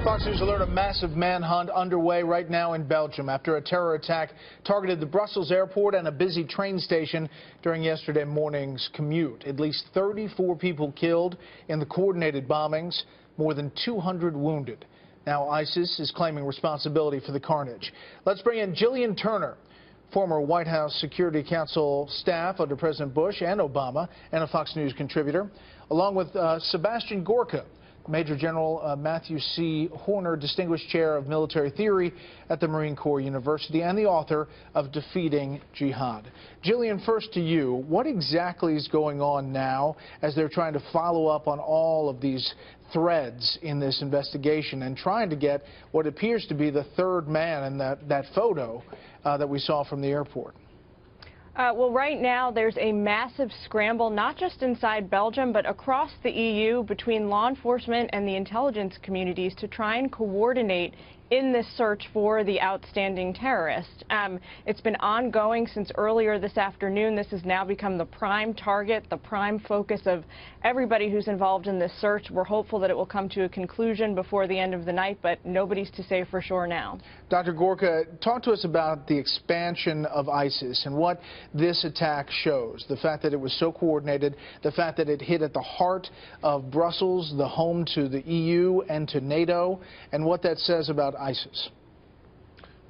Fox News alert: a massive manhunt underway right now in Belgium after a terror attack targeted the Brussels airport and a busy train station during yesterday morning's commute. At least 34 people killed in the coordinated bombings, more than 200 wounded. Now ISIS is claiming responsibility for the carnage. Let's bring in Jillian Turner, former White House Security Council staff under President Bush and Obama, and a Fox News contributor, along with Sebastian Gorka, Major General Matthew C. Horner, Distinguished Chair of Military Theory at the Marine Corps University and the author of Defeating Jihad. Jillian, first to you. What exactly is going on now as they're trying to follow up on all of these threads in this investigation and trying to get what appears to be the third man in that photo that we saw from the airport? Well, right now there's a massive scramble, not just inside Belgium, but across the EU between law enforcement and the intelligence communities to try and coordinate in this search for the outstanding terrorist. It's been ongoing since earlier this afternoon. This has now become the prime target, the prime focus of everybody who's involved in this search. We're hopeful that it will come to a conclusion before the end of the night, but nobody's to say for sure now. Dr. Gorka, talk to us about the expansion of ISIS and what this attack shows. The fact that it was so coordinated, the fact that it hit at the heart of Brussels, the home to the EU and to NATO, and what that says about ISIS.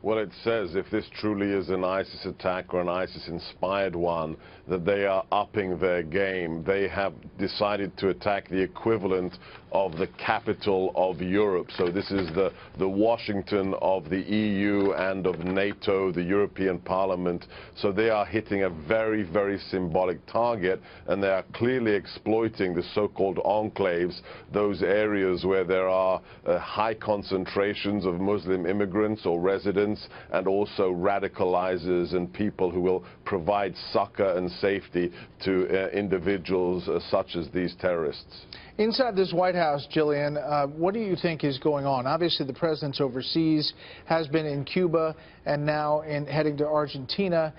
Well, it says if this truly is an ISIS attack or an ISIS-inspired one, that they are upping their game. They have decided to attack the equivalent of the capital of Europe. So this is the Washington of the EU and of NATO, the European Parliament. So they are hitting a very, very symbolic target, and they are clearly exploiting the so-called enclaves, those areas where there are high concentrations of Muslim immigrants or residents, and also radicalizers and people who will provide succor and safety to individuals such as these terrorists. Inside this White House, Jillian, what do you think is going on? Obviously, the president's overseas, has been in Cuba, and now heading to Argentina.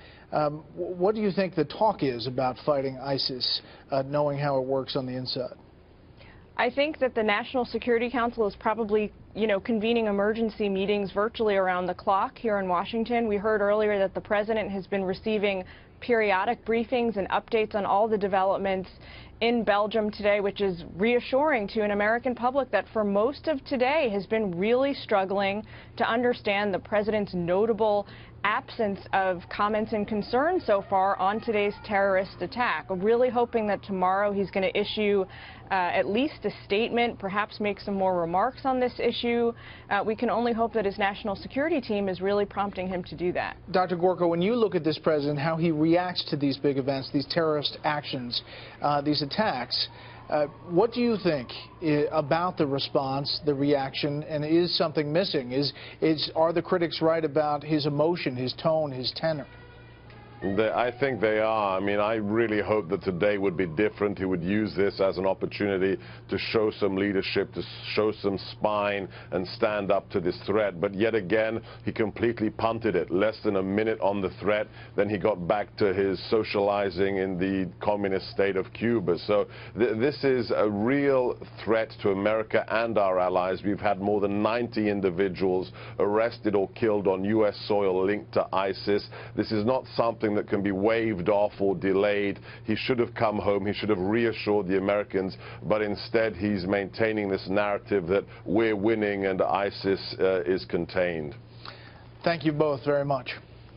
What do you think the talk is about fighting ISIS, knowing how it works on the inside? I think that the National Security Council is probably, convening emergency meetings virtually around the clock here in Washington. We heard earlier that the president has been receiving periodic briefings and updates on all the developments in Belgium today, which is reassuring to an American public that for most of today has been really struggling to understand the president's notable absence of comments and concerns so far on today's terrorist attack. We're really hoping that tomorrow he's going to issue at least a statement, perhaps make some more remarks on this issue. We can only hope that his national security team is really prompting him to do that. Dr. Gorka, when you look at this president, how he reacts to these big events, these terrorist actions, these attacks, what do you think about the response, the reaction, and is something missing? Are the critics right about his emotion, his tone, his tenor? I think they are. I mean, I really hope that today would be different. He would use this as an opportunity to show some leadership, to show some spine and stand up to this threat. But yet again, he completely punted it. Less than a minute on the threat, then he got back to his socializing in the communist state of Cuba. So this is a real threat to America and our allies. We've had more than 90 individuals arrested or killed on U.S. soil linked to ISIS. This is not something that can be waved off or delayed. He should have come home. He should have reassured the Americans, but instead he's maintaining this narrative that we're winning and ISIS is contained. Thank you both very much.